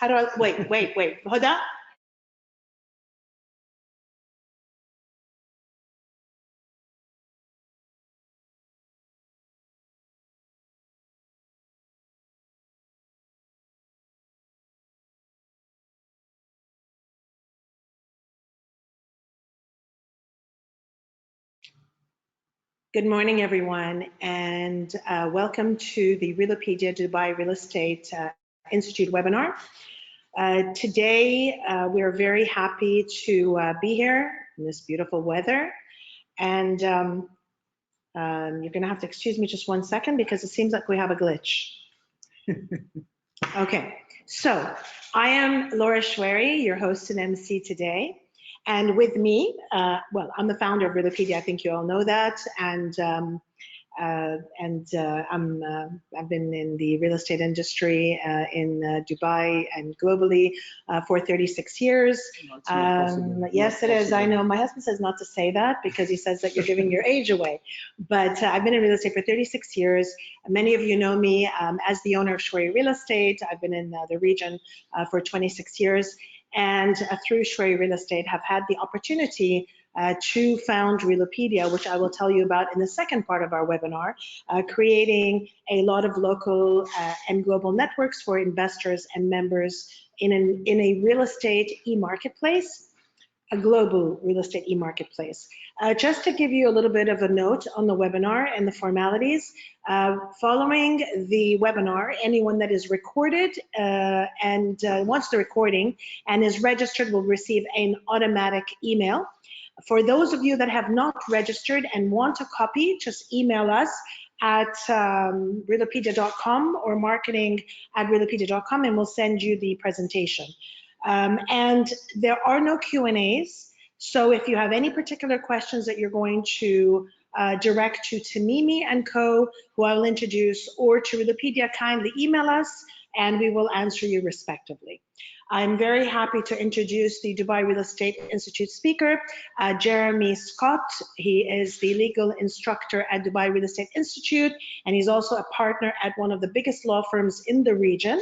How do I, wait, hold up. Good morning, everyone, and welcome to the Realopedia Dubai Real Estate Institute webinar. Today, we are very happy to be here in this beautiful weather, and you're going to have to excuse me just 1 second because it seems like we have a glitch. Okay, so I am Laura Schwery, your host and MC today. And with me, well, I'm the founder of Realopedia. I think you all know that. And I've been in the real estate industry in Dubai and globally for 36 years. Yes, it is. I know. My husband says not to say that because he says that you're giving your age away. But I've been in real estate for 36 years. Many of you know me as the owner of Schwery Real Estate. I've been in the region for 26 years. And through Schwery Real Estate have had the opportunity to found Realopedia, which I will tell you about in the second part of our webinar, creating a lot of local and global networks for investors and members in a real estate e-marketplace, a global real estate e-marketplace. Just to give you a little bit of a note on the webinar and the formalities, following the webinar, anyone that is recorded and wants the recording and is registered will receive an automatic email. For those of you that have not registered and want a copy, just email us at realopedia.com or marketing@realopedia.com and we'll send you the presentation. And there are no Q&As, so if you have any particular questions that you're going to direct to Tamimi and Co, who I will introduce, or to Realopedia, kindly email us and we will answer you respectively. I'm very happy to introduce the Dubai Real Estate Institute speaker, Jeremy Scott. He is the legal instructor at Dubai Real Estate Institute, and he's also a partner at one of the biggest law firms in the region,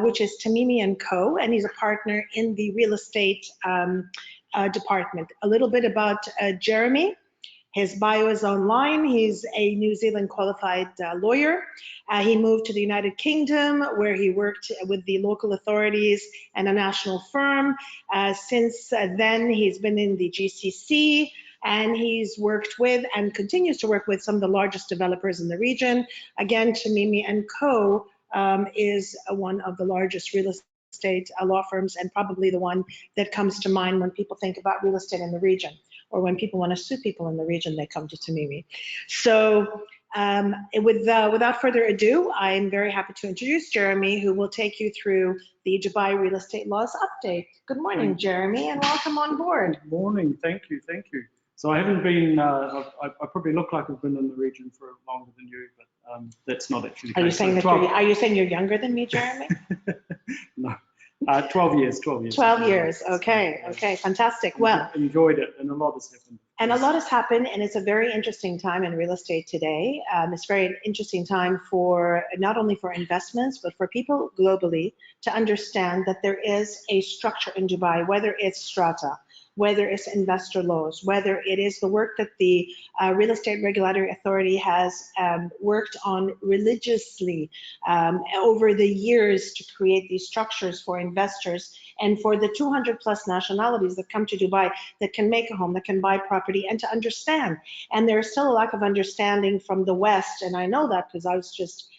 which is Tamimi and Co, and he's a partner in the real estate department. A little bit about Jeremy. His bio is online. He's a New Zealand qualified lawyer. He moved to the United Kingdom where he worked with the local authorities and a national firm. Since then, he's been in the GCC and he's worked with and continues to work with some of the largest developers in the region. Again, Tamimi and Co is one of the largest real estate law firms and probably the one that comes to mind when people think about real estate in the region, or when people want to sue people in the region, they come to Tamimi. So without further ado, I'm very happy to introduce Jeremy, who will take you through the Dubai Real Estate Laws Update. Good morning, Jeremy, and welcome on board. Good morning, thank you. So I haven't been, I probably look like I've been in the region for longer than you, but that's not actually the case. Are you saying you're younger than me, Jeremy? No. 12 years. 12 years, okay, fantastic. Well, enjoyed it, and a lot has happened. And a lot has happened, and it's a very interesting time in real estate today. It's a very interesting time for not only for investments, but for people globally to understand that there is a structure in Dubai, whether it's strata, whether it's investor laws, whether it is the work that the Real Estate Regulatory Authority has worked on religiously over the years to create these structures for investors and for the 200 plus nationalities that come to Dubai that can make a home, that can buy property, and to understand. And there's still a lack of understanding from the West, and I know that because I was just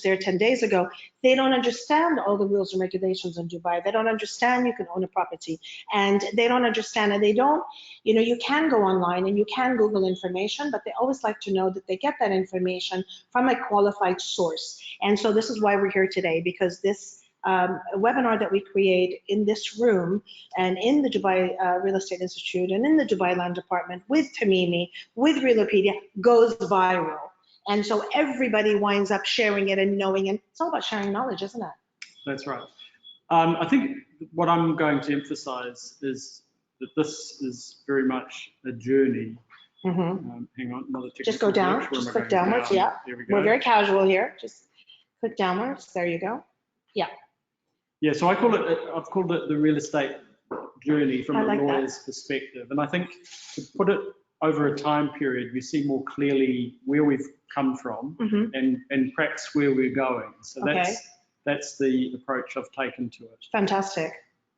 there 10 days ago. They don't understand all the rules and regulations in Dubai. They don't understand you can own a property, and they don't understand, and they don't, you can go online and you can Google information, but they always like to know that they get that information from a qualified source. And so this is why we're here today, because this webinar that we create in this room and in the Dubai Real Estate Institute and in the Dubai Land Department with Tamimi, with Realopedia, goes viral. And so everybody winds up sharing it and knowing, and it's all about sharing knowledge, isn't it? That's right. I think what I'm going to emphasize is that this is very much a journey. Mm-hmm. Hang on, another just go down, just click downwards, yeah. There we go. We're very casual here, just click downwards, there you go. Yeah. Yeah, so I've called it the real estate journey from I a like that. lawyer's perspective. And I think to put it over a time period, we see more clearly where we've come from and perhaps where we're going. So Okay. that's the approach I've taken to it. Fantastic.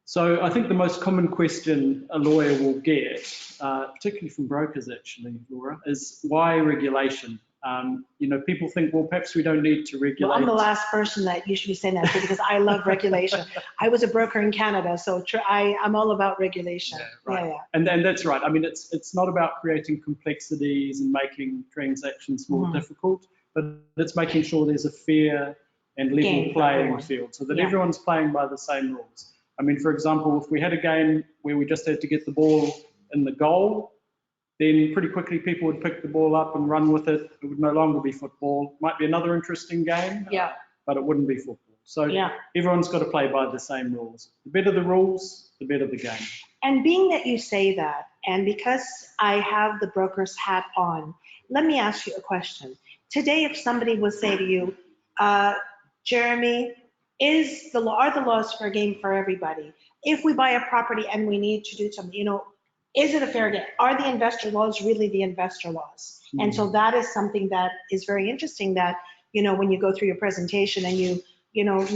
So I think the most common question a lawyer will get, particularly from brokers actually, Laura, is why regulation? You know, people think, well, perhaps we don't need to regulate. Well, I'm the last person that you should be saying that to because I love regulation. I was a broker in Canada, so I'm all about regulation. Yeah, right. Yeah. And that's right. I mean, it's not about creating complexities and making transactions more difficult, but it's making sure there's a fair and level playing field so that everyone's playing by the same rules. I mean, for example, if we had a game where we just had to get the ball in the goal, then pretty quickly people would pick the ball up and run with it. It would no longer be football. Might be another interesting game, but it wouldn't be football. So everyone's got to play by the same rules. The better the rules, the better the game. And being that you say that, and because I have the broker's hat on, let me ask you a question. Today, if somebody would say to you, Jeremy, are the laws fair game for everybody? If we buy a property and we need to do something, you know, is it a fair game? Are the investor laws really the investor laws? And so that is something that is very interesting that, you know, when you go through your presentation and you know,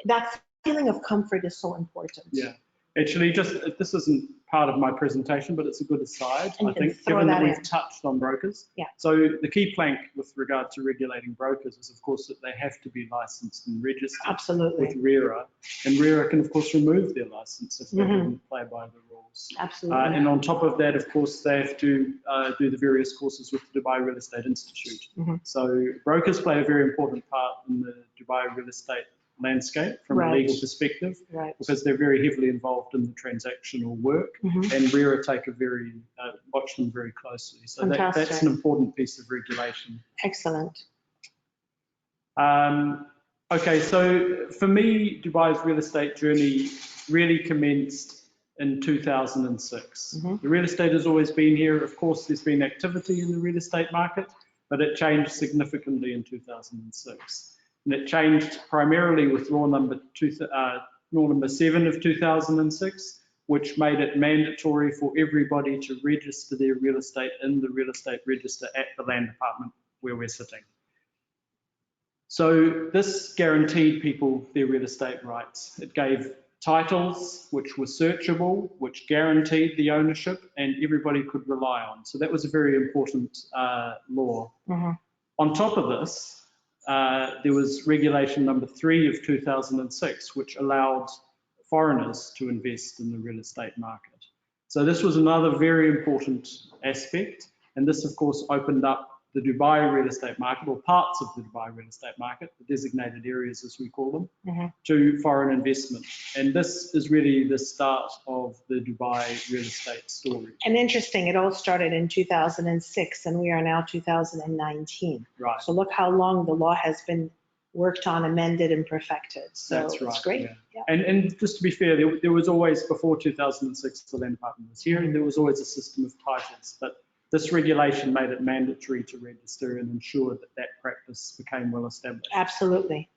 that feeling of comfort is so important. Yeah. Actually, this isn't part of my presentation, but it's a good aside. I think, given that we've touched on brokers. Yeah. So the key plank with regard to regulating brokers is, of course, that they have to be licensed and registered. Absolutely. With RERA. And RERA can, of course, remove their license if they didn't play by the rules. Absolutely. And on top of that, of course, they have to do the various courses with the Dubai Real Estate Institute. So brokers play a very important part in the Dubai real estate landscape from a legal perspective, because they're very heavily involved in the transactional work, and RERA watch them very closely. So that's an important piece of regulation. Excellent. Okay, so for me, Dubai's real estate journey really commenced in 2006. The real estate has always been here. Of course, there's been activity in the real estate market, but it changed significantly in 2006. And it changed primarily with law number 7 of 2006, which made it mandatory for everybody to register their real estate in the real estate register at the land department where we're sitting. So this guaranteed people their real estate rights. It gave titles which were searchable, which guaranteed the ownership, and everybody could rely on. So that was a very important law. On top of this, there was regulation number 3 of 2006, which allowed foreigners to invest in the real estate market. So this was another very important aspect. And this, of course, opened up the Dubai real estate market, or parts of the Dubai real estate market, the designated areas as we call them, to foreign investment. And this is really the start of the Dubai real estate story. And interesting, it all started in 2006 and we are now 2019. Right. So look how long the law has been worked on, amended and perfected. So that's right. It's great. Yeah. And just to be fair, there was always, before 2006, the land department was here, and there was always a system of titles. But this regulation made it mandatory to register and ensure that practice became well established. Absolutely.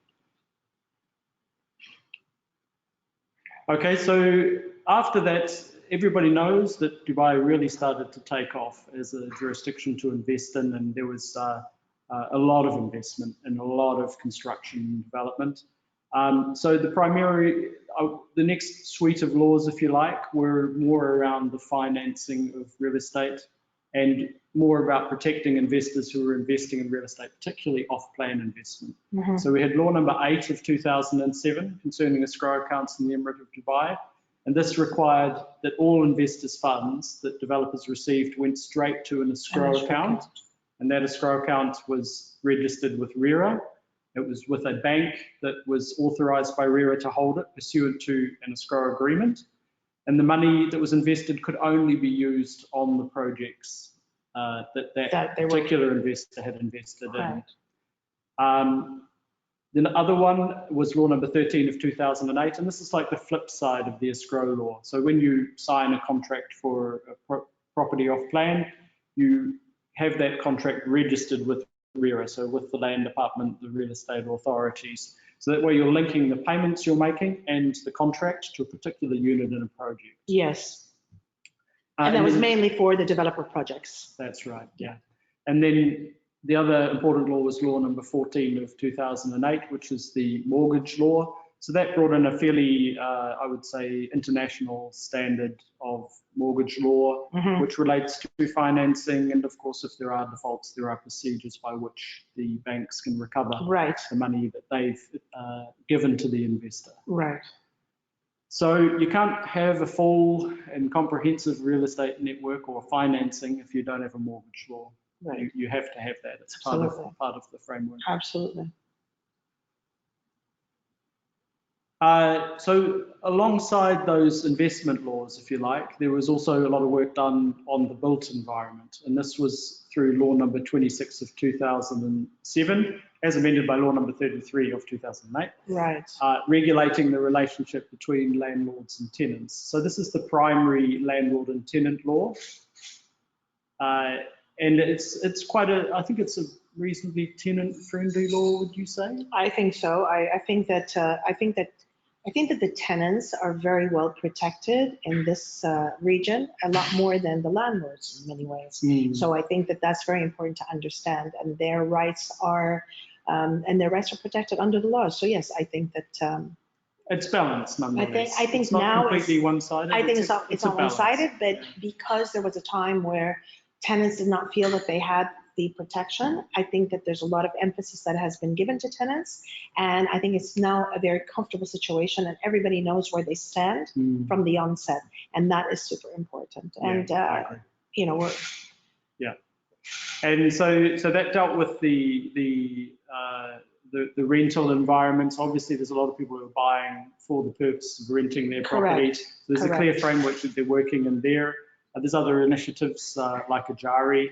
Okay, so after that, everybody knows that Dubai really started to take off as a jurisdiction to invest in, and there was a lot of investment and a lot of construction and development. So the next suite of laws, if you like, were more around the financing of real estate and more about protecting investors who were investing in real estate, particularly off-plan investment. So we had law number 8 of 2007 concerning escrow accounts in the Emirate of Dubai. And this required that all investors' funds that developers received went straight to an escrow account. And that escrow account was registered with RERA. It was with a bank that was authorized by RERA to hold it pursuant to an escrow agreement. And the money that was invested could only be used on the projects that particular investor had invested in. Then the other one was law number 13 of 2008, and this is like the flip side of the escrow law. So when you sign a contract for a property off plan, you have that contract registered with RERA, so with the land department, the real estate authorities, So that way you're linking the payments you're making and the contract to a particular unit in a project. Yes. And that was mainly for the developer projects. That's right, yeah. And then the other important law was law number 14 of 2008, which is the mortgage law. So that brought in a fairly, I would say, international standard of mortgage law, which relates to financing. And of course, if there are defaults, there are procedures by which the banks can recover the money that they've given to the investor. Right. So you can't have a full and comprehensive real estate network or financing if you don't have a mortgage law. Right. You have to have that. It's part of the framework. Absolutely. So alongside those investment laws, if you like, there was also a lot of work done on the built environment. And this was through law number 26 of 2007, as amended by law number 33 of 2008. Right. Regulating the relationship between landlords and tenants. So this is the primary landlord and tenant law. And it's quite I think it's a reasonably tenant-friendly law, would you say? I think so. I think that the tenants are very well protected in this region, a lot more than the landlords in many ways. So I think that that's very important to understand, and their rights are protected under the law. So yes, I think that it's balanced nonetheless. I think it's not now completely one-sided. I think it's not one-sided, but because there was a time where tenants did not feel that they had the protection, I think that there's a lot of emphasis that has been given to tenants, and I think it's now a very comfortable situation, and everybody knows where they stand from the onset, and that is super important. And you know, and so that dealt with the rental environments. Obviously, there's a lot of people who are buying for the purpose of renting their property. So there's a clear framework that they're working in there. There's other initiatives like Ajari,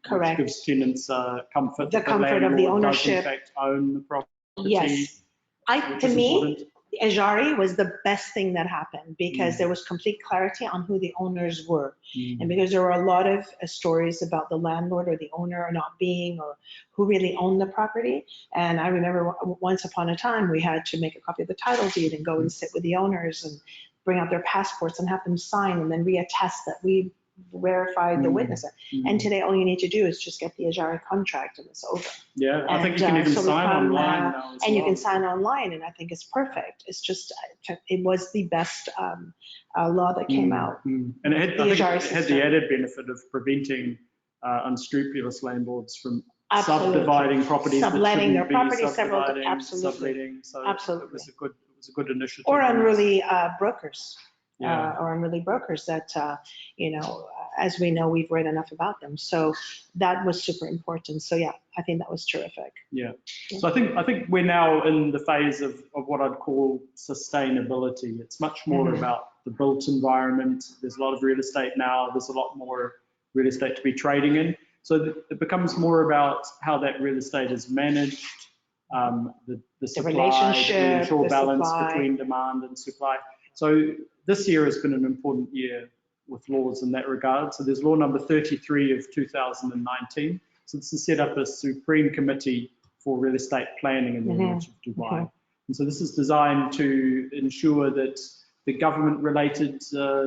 which gives tenants comfort. The comfort of the ownership. Does in fact own the property. Yes. To me, Ajari was the best thing that happened because there was complete clarity on who the owners were. And because there were a lot of stories about the landlord or the owner not being, or who really owned the property. And I remember once upon a time, we had to make a copy of the title deed and go and sit with the owners and bring out their passports and have them sign and then reattest that we verified the witness. And today all you need to do is just get the Ajari contract and it's over. Yeah, I think you can even sign online now as well. You can sign online, and I think it's perfect. It's just, it was the best law that came out. And it had the added benefit of preventing unscrupulous landlords from subdividing properties, subletting their properties, subletting. So it was a good initiative. Or unruly brokers. Or unruly brokers that, you know, as we know, we've read enough about them. So that was super important. So yeah, I think that was terrific. Yeah. So I think we're now in the phase of what I'd call sustainability. It's much more about the built environment. There's a lot of real estate now. There's a lot more real estate to be trading in. So it becomes more about how that real estate is managed, the supply, the mutual balance between demand and supply. So this year has been an important year with laws in that regard. So there's law number 33 of 2019. So this is set up a Supreme Committee for Real Estate Planning in the Emirate of Dubai. And so this is designed to ensure that the government-related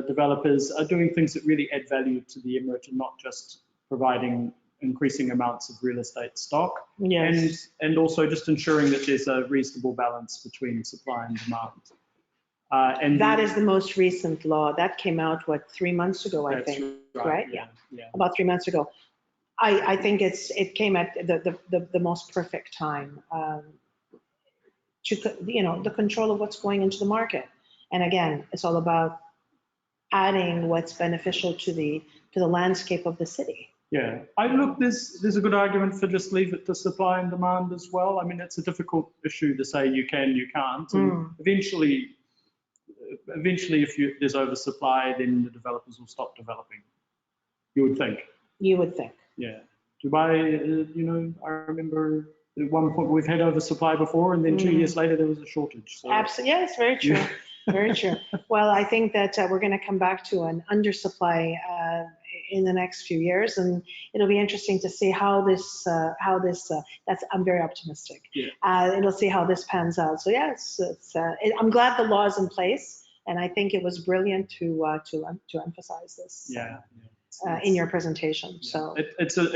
developers are doing things that really add value to the Emirate and not just providing increasing amounts of real estate stock. And also just ensuring that there's a reasonable balance between supply and demand. And that is the most recent law that came out, what, 3 months ago, I think, right? Yeah, about 3 months ago. I think it came at the most perfect time to, you know, the control of what's going into the market. And again, it's all about adding what's beneficial to the landscape of the city. Yeah, look, there's a good argument for just leave it to supply and demand as well. I mean, it's a difficult issue to say you can, you can't. And eventually, if there's oversupply, then the developers will stop developing. You would think. You would think. Yeah. Dubai, you know, I remember at one point we've had oversupply before, and then 2 years later there was a shortage. So. Absolutely, yeah, it's very true. Very true. Well, I think that we're going to come back to an undersupply in the next few years, and it'll be interesting to see how this I'm very optimistic. Yeah. It'll see how this pans out. So yeah, I'm glad the law is in place, and I think it was brilliant to emphasize this. Yeah. In your presentation. Yeah. So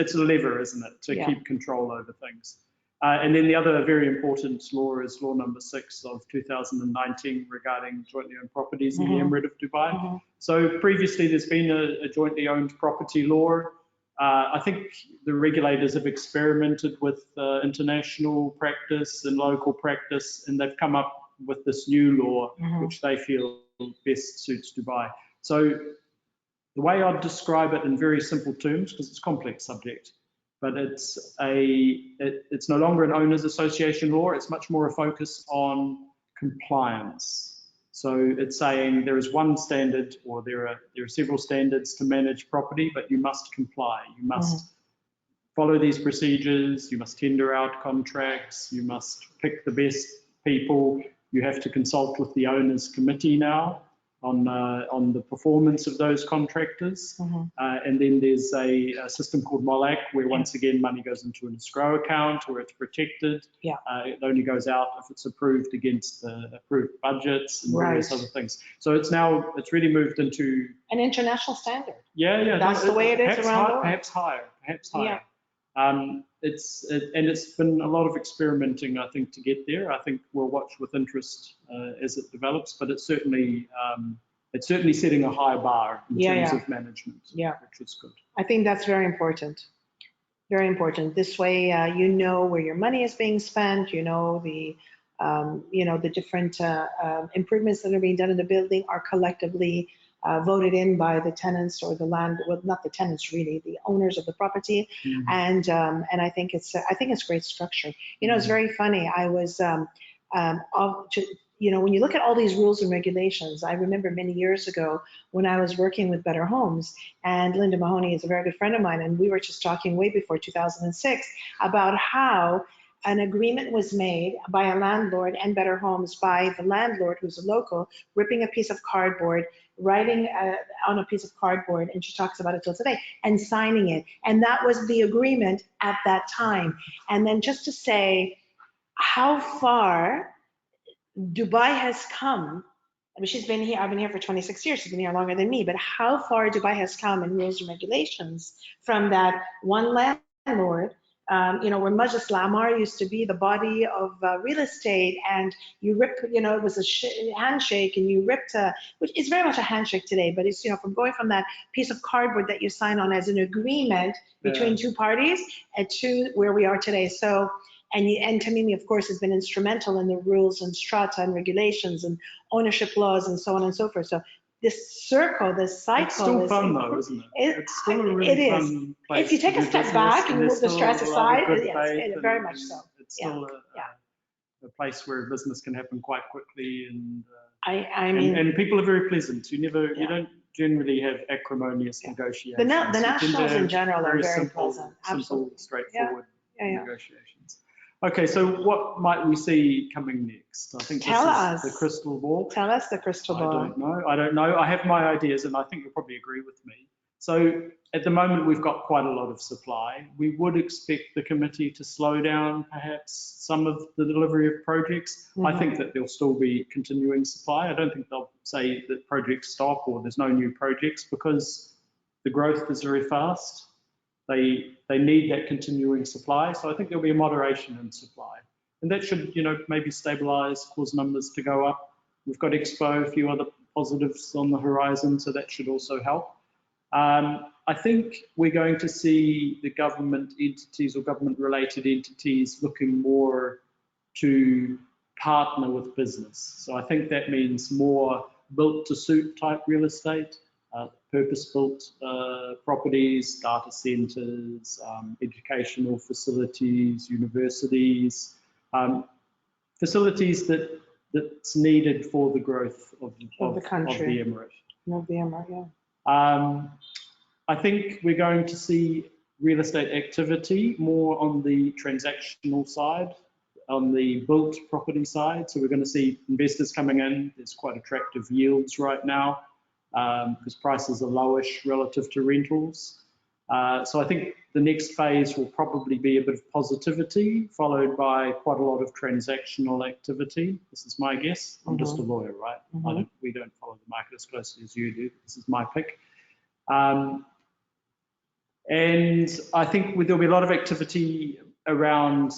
it's a lever, isn't it, to keep control over things. And then the other very important law is law number 6 of 2019 regarding jointly owned properties in the Emirate of Dubai. So previously there's been a jointly owned property law. I think the regulators have experimented with international practice and local practice, and they've come up with this new law, which they feel best suits Dubai. So the way I'd describe it in very simple terms, because it's a complex subject, but it's no longer an owners association law. It's much more a focus on compliance. So it's saying there is one standard, or there are several standards to manage property, but you must comply. You must follow these procedures. You must tender out contracts. You must pick the best people. You have to consult with the owners committee now on the performance of those contractors. And then there's a system called MOLAC, where once again money goes into an escrow account where it's protected. It only goes out if it's approved against the approved budgets and various other things. So it's really moved into an international standard. Yeah. That's the way it is around the world. Perhaps higher. It's been a lot of experimenting, I think, to get there. I think we'll watch with interest as it develops, but it's certainly setting a high bar in terms of management, which is good. I think that's very important. Very important. This way, you know where your money is being spent. You know the different improvements that are being done in the building are collectively voted in by the tenants or the land, well, not the tenants really, the owners of the property, and I think it's great structure. It's very funny. I was when you look at all these rules and regulations, I remember many years ago when I was working with Better Homes, and Linda Mahoney is a very good friend of mine, and we were just talking way before 2006 about how an agreement was made by a landlord and Better Homes by the landlord, who's a local, ripping a piece of cardboard, writing on a piece of cardboard, and she talks about it till today, and signing it. And that was the agreement at that time. And then just to say how far Dubai has come. I mean, she's been here, I've been here for 26 years, she's been here longer than me, but how far Dubai has come in rules and regulations from that one landlord, where Majlis Al-Amar used to be the body of real estate, and you rip, it was a handshake, and you ripped, which is very much a handshake today, but it's, from going from that piece of cardboard that you sign on as an agreement between two parties to where we are today. So, and Tamimi, of course, has been instrumental in the rules and strata and regulations and ownership laws and so on and so forth. So this circle, this cycle. It's still fun though, isn't it? It's still a really fun place. If you take a step back and move the stress aside, yes, very much so. It's still a place where business can happen quite quickly, and and people are very pleasant. You don't generally have acrimonious negotiations. The nationals in general are very pleasant. Simple, straightforward negotiations. Okay, so what might we see coming next? I think Tell us the crystal ball. Tell us the crystal ball. I don't know. I have my ideas, and I think you'll probably agree with me. So at the moment, we've got quite a lot of supply. We would expect the committee to slow down perhaps some of the delivery of projects. I think that there'll still be continuing supply. I don't think they'll say that projects stop or there's no new projects, because the growth is very fast. They need that continuing supply. So I think there'll be a moderation in supply. And that should, maybe stabilize, cause numbers to go up. We've got Expo, a few other positives on the horizon, so that should also help. I think we're going to see the government entities or government-related entities looking more to partner with business. So I think that means more built-to-suit type real estate, purpose-built properties, data centers, educational facilities, universities, facilities that's needed for the growth of the country, of the Emirate. I think we're going to see real estate activity more on the transactional side, on the built property side. So we're going to see investors coming in. There's quite attractive yields right now. because prices are lowish relative to rentals. So I think the next phase will probably be a bit of positivity, followed by quite a lot of transactional activity. This is my guess. I'm just a lawyer, right? We don't follow the market as closely as you do. This is my pick. And I think there'll be a lot of activity around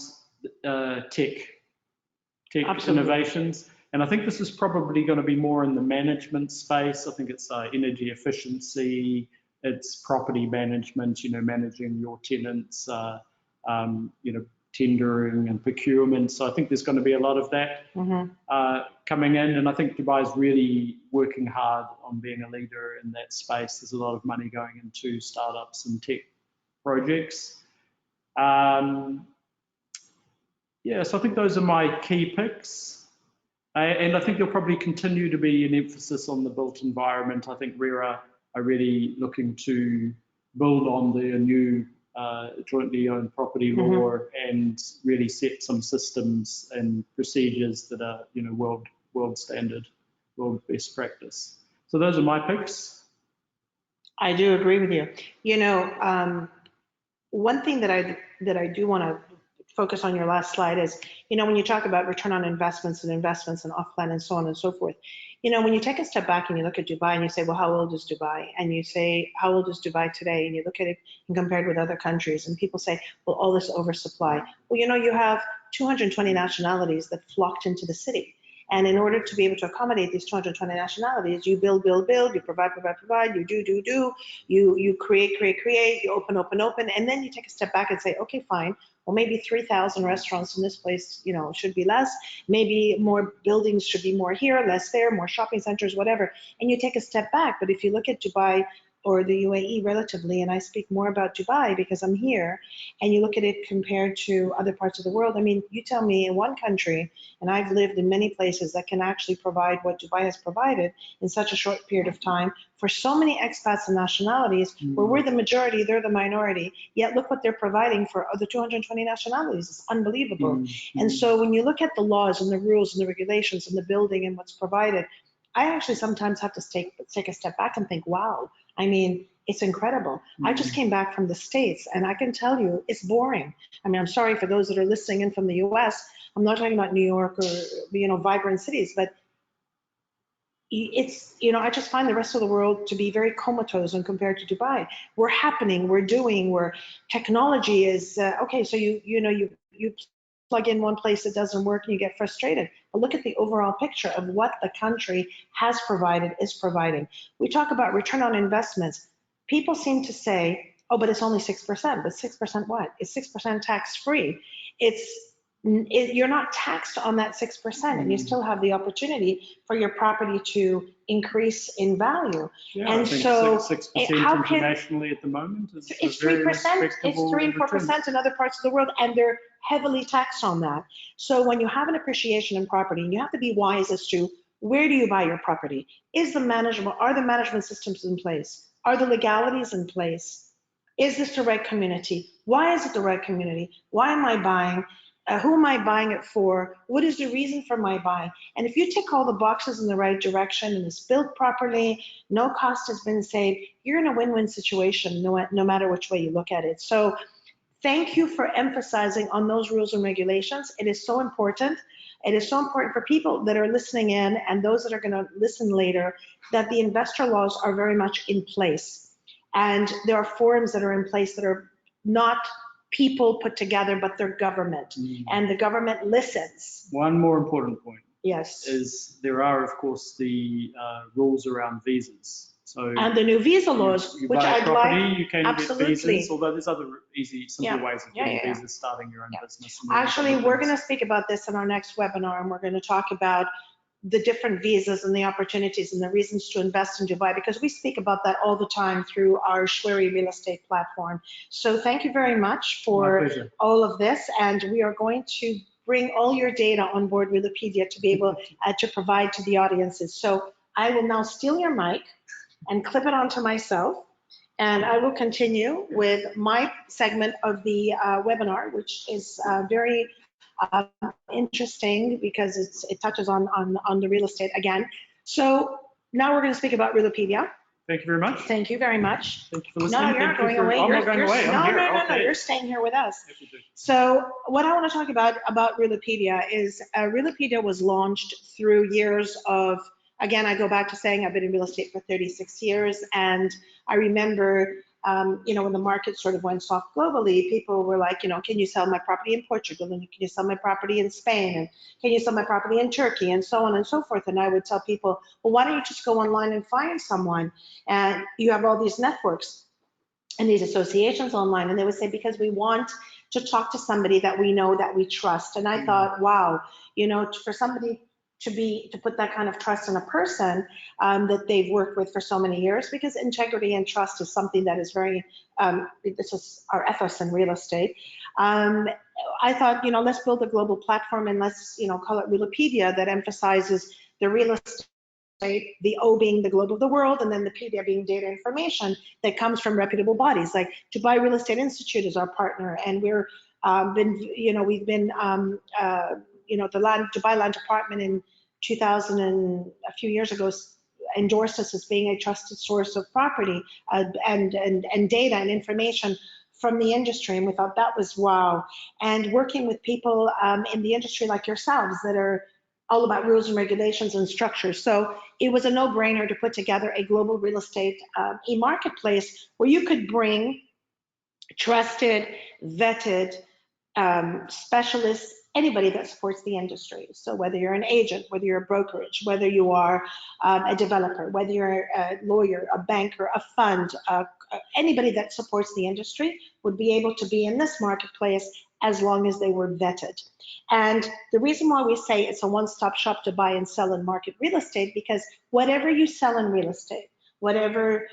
tech innovations. And I think this is probably going to be more in the management space. I think it's energy efficiency, it's property management, managing your tenants, tendering and procurement. So I think there's going to be a lot of that coming in. And I think Dubai is really working hard on being a leader in that space. There's a lot of money going into startups and tech projects. Yeah, so I think those are my key picks. And I think there'll probably continue to be an emphasis on the built environment. I think RERA are really looking to build on the new jointly owned property law and really set some systems and procedures that are, world standard, world best practice. So those are my picks. I do agree with you. One thing that I do want to focus on your last slide is, when you talk about return on investments and off-plan and so on and so forth, when you take a step back and you look at Dubai and you say, well, how old is Dubai? And you say, how old is Dubai today? And you look at it and compared with other countries, and people say, well, all this oversupply. Well, you have 220 nationalities that flocked into the city. And in order to be able to accommodate these 220 nationalities, you build, you provide, you do, you create, you open, and then you take a step back and say, okay, fine. Well, maybe 3,000 restaurants in this place, should be less. Maybe more buildings should be more here, less there, more shopping centers, whatever. And you take a step back. But if you look at Dubai or the UAE relatively, and I speak more about Dubai because I'm here, and you look at it compared to other parts of the world, I mean, you tell me in one country, and I've lived in many places that can actually provide what Dubai has provided in such a short period of time for so many expats and nationalities, where we're the majority, they're the minority, yet look what they're providing for other 220 nationalities. It's unbelievable. And so when you look at the laws and the rules and the regulations and the building and what's provided, I actually sometimes have to take a step back and think, wow, I mean, it's incredible. I just came back from the States, and I can tell you it's boring. I mean, I'm sorry for those that are listening in from the US. I'm not talking about New York or, vibrant cities, but it's, I just find the rest of the world to be very comatose when compared to Dubai. We're happening, we're doing, where technology is, okay, so you plug in one place that doesn't work and you get frustrated. But look at the overall picture of what the country has provided, is providing. We talk about return on investments. People seem to say, oh, but it's only 6%. But 6% what? It's 6% tax-free. You're not taxed on that 6%, and you still have the opportunity for your property to increase in value. Yeah, and I think so 6% internationally at the moment is it's 3%, it's 3 and 4% in other parts of the world, and they're heavily taxed on that. So when you have an appreciation in property, and you have to be wise as to where do you buy your property? Are the management systems in place? Are the legalities in place? Is this the right community? Why is it the right community? Why am I buying? Who am I buying it for? What is the reason for my buying? And if you tick all the boxes in the right direction and it's built properly, no cost has been saved, you're in a win-win situation no matter which way you look at it. So thank you for emphasizing on those rules and regulations. It is so important. It is so important for people that are listening in and those that are going to listen later, that the investor laws are very much in place. And there are forums that are in place that are not people put together, but they're government. And the government listens. One more important point. Yes. Is there are, of course, the rules around visas. So and the new visa laws, you which buy I'd property, like, you can absolutely. get visas, although there's other simple ways of getting visas, starting your own business. Actually, we're going to speak about this in our next webinar, and we're going to talk about the different visas and the opportunities and the reasons to invest in Dubai, because we speak about that all the time through our Shwari real estate platform. So thank you very much for all of this, and we are going to bring all your data on board Realopedia to be able to provide to the audiences. So I will now steal your mic and clip it onto myself, and I will continue with my segment of the webinar, which is very interesting because it touches on the real estate again. So now we're going to speak about Realopedia. Thank you very much. Thank you very much. Thank you for listening. No, you're not going away. I'm not going away. I'm here. No, you're staying here with us. So what I want to talk about Realopedia is Realopedia was launched through years of, again, I go back to saying I've been in real estate for 36 years, and I remember, when the market sort of went soft globally, people were like, can you sell my property in Portugal? And can you sell my property in Spain? And can you sell my property in Turkey? And so on and so forth. And I would tell people, well, why don't you just go online and find someone? And you have all these networks and these associations online. And they would say, because we want to talk to somebody that we know, that we trust. And I thought, wow, for somebody to put that kind of trust in a person that they've worked with for so many years, because integrity and trust is something that is very, this is our ethos in real estate. I thought, let's build a global platform and let's, call it Realopedia, that emphasizes the real estate, the O being the globe of the world, and then the Pedia being data information that comes from reputable bodies. Like Dubai Real Estate Institute is our partner, and we've been the Dubai Land Department in 2000 and a few years ago endorsed us as being a trusted source of property and data and information from the industry, and we thought that was wow. And working with people in the industry like yourselves that are all about rules and regulations and structures. So it was a no-brainer to put together a global real estate e-marketplace where you could bring trusted, vetted specialists, anybody that supports the industry. So whether you're an agent, whether you're a brokerage, whether you are a developer, whether you're a lawyer, a banker, a fund, anybody that supports the industry would be able to be in this marketplace as long as they were vetted. And the reason why we say it's a one-stop shop to buy and sell and market real estate, because whatever you sell in real estate, whatever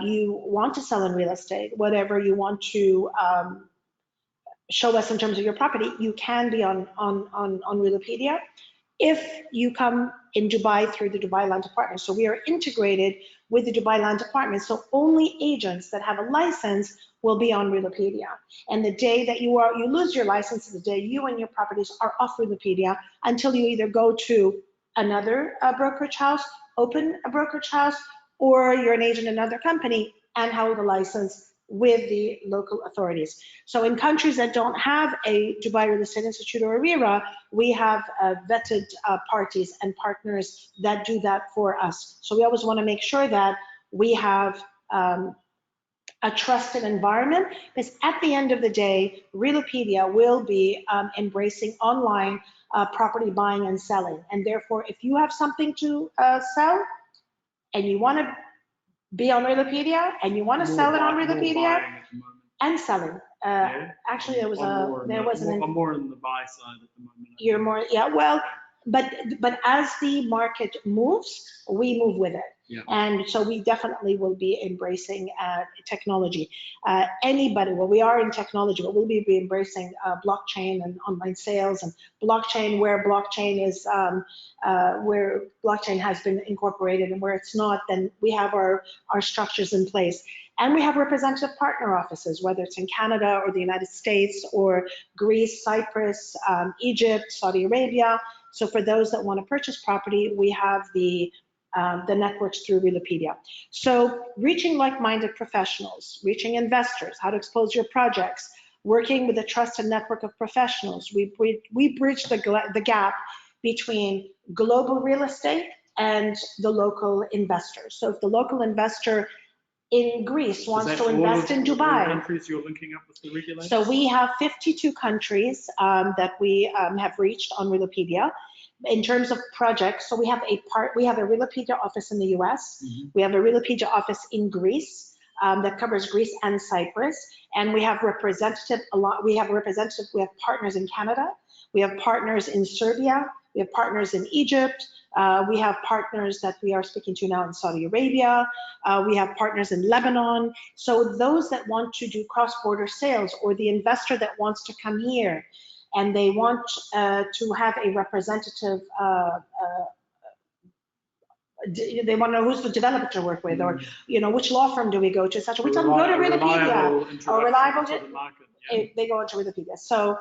you want to sell in real estate, whatever you want to show us in terms of your property, you can be on Realopedia if you come in Dubai through the Dubai Land Department. So we are integrated with the Dubai Land Department. So only agents that have a license will be on Realopedia. And the day that you lose your license is the day you and your properties are off Realopedia until you either go to another brokerage house, open a brokerage house, or you're an agent in another company and hold a license with the local authorities. So in countries that don't have a Dubai Real Estate Institute or a RERA, we have vetted parties and partners that do that for us. So we always want to make sure that we have a trusted environment, because at the end of the day, Realopedia will be embracing online property buying and selling. And therefore, if you have something to sell and you want to be on Realopedia and you want to sell it on Realopedia and selling. Actually, I'm more in the buy side at the moment. You're more, yeah. Well, but as the market moves, we move with it. Yeah. And so we definitely will be embracing technology. We are in technology, but we'll be embracing blockchain and online sales and blockchain where blockchain is, where blockchain has been incorporated, and where it's not, then we have our structures in place. And we have representative partner offices, whether it's in Canada or the United States or Greece, Cyprus, Egypt, Saudi Arabia. So for those that want to purchase property, we have the networks through Realopedia. So reaching like-minded professionals, reaching investors, how to expose your projects, working with a trusted network of professionals. We bridge the gap between global real estate and the local investors. So if the local investor in Greece wants to invest in Dubai. Countries you're linking up with the regulators? So we have 52 countries that we have reached on Realopedia. In terms of projects, so we have a Realopedia office in the US. Mm-hmm. We have a Realopedia office in Greece that covers Greece and Cyprus, and we have we have partners in Canada. We have partners in Serbia. We have partners in Egypt. We have partners that we are speaking to now in Saudi Arabia. We have partners in Lebanon. So those that want to do cross-border sales, or the investor that wants to come here and they want to have a representative, they want to know who's the developer to work with, or which law firm do we go to, etc. We tell them go to Realopedia. Or reliable They go into Realopedia. So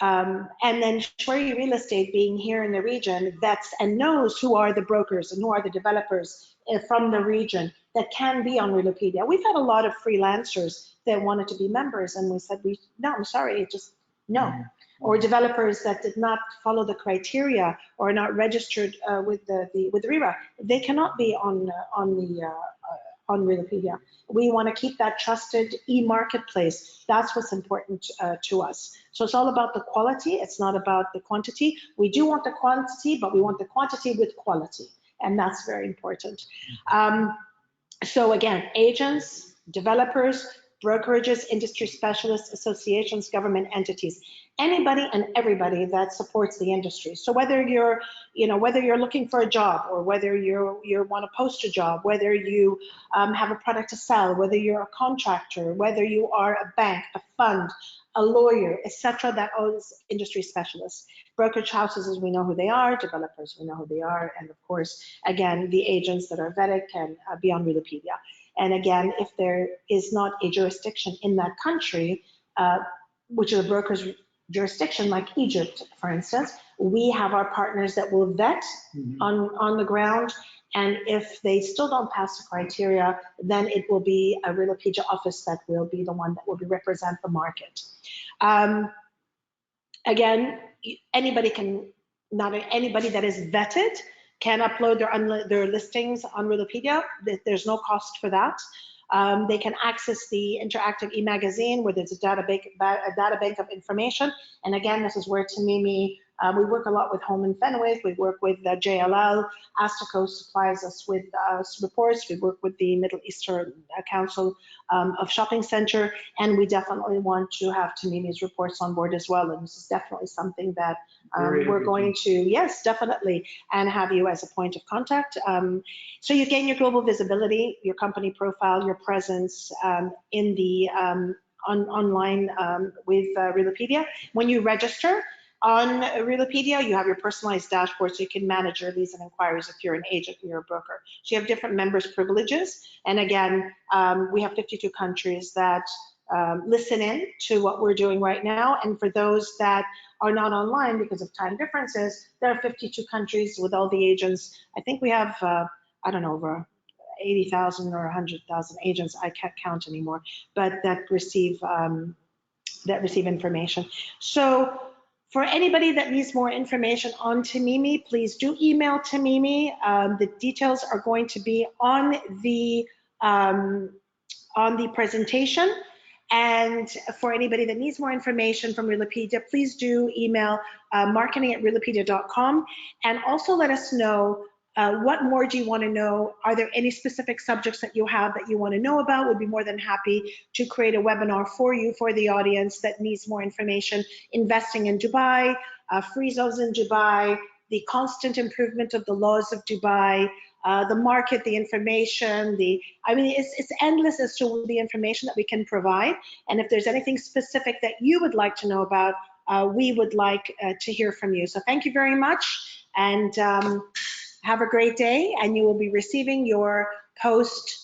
And then Shwari Real Estate being here in the region vets and knows who are the brokers and who are the developers from the region that can be on Realopedia. We've had a lot of freelancers that wanted to be members, and we said, no, I'm sorry, just no. Or developers that did not follow the criteria or are not registered with the RERA, they cannot be on Realopedia. We want to keep that trusted e-marketplace. That's what's important to us. So it's all about the quality. It's not about the quantity. We do want the quantity, but we want the quantity with quality. And that's very important. So again, agents, developers, brokerages, industry specialists, associations, government entities, anybody and everybody that supports the industry. So whether you're, whether you're looking for a job, or whether you want to post a job, whether you have a product to sell, whether you're a contractor, whether you are a bank, a fund, a lawyer, etc., that owns industry specialists. Brokerage houses, as we know who they are, developers, we know who they are, and of course, again, the agents that are vetted can be on Realopedia. And again, if there is not a jurisdiction in that country, which is a broker's jurisdiction, like Egypt, for instance, we have our partners that will vet on the ground. And if they still don't pass the criteria, then it will be a Realopedia office that will be the one that will represent the market. Again, anybody that is vetted can upload their listings on Realopedia. There's no cost for that. They can access the interactive e-magazine where there's a data bank of information. And again, this is where Tamimi, we work a lot with Home and Fenwith, we work with JLL, Astaco supplies us with reports, we work with the Middle Eastern Council of Shopping Center, and we definitely want to have Tamimi's reports on board as well. And this is definitely something that we're going to, yes, definitely, and have you as a point of contact. So you gain your global visibility, your company profile, your presence in the online with Realopedia. When you register on Realopedia, you have your personalized dashboard so you can manage your leads and inquiries if you're an agent or you're a broker. So you have different members' privileges. And again, we have 52 countries that listen in to what we're doing right now. And for those that are not online because of time differences, there are 52 countries with all the agents. I think we have, I don't know, over 80,000 or 100,000 agents. I can't count anymore, but that receive information. So for anybody that needs more information on Tamimi, please do email Tamimi. The details are going to be on the presentation. And for anybody that needs more information from Realopedia, please do email marketing@realopedia.com, and also let us know what more do you want to know? Are there any specific subjects that you have that you want to know about? We'd be more than happy to create a webinar for you, for the audience that needs more information. Investing in Dubai, free zones in Dubai, the constant improvement of the laws of Dubai, the market, the information, it's endless as to the information that we can provide. And if there's anything specific that you would like to know about, we would like to hear from you. So thank you very much, and have a great day, and you will be receiving your post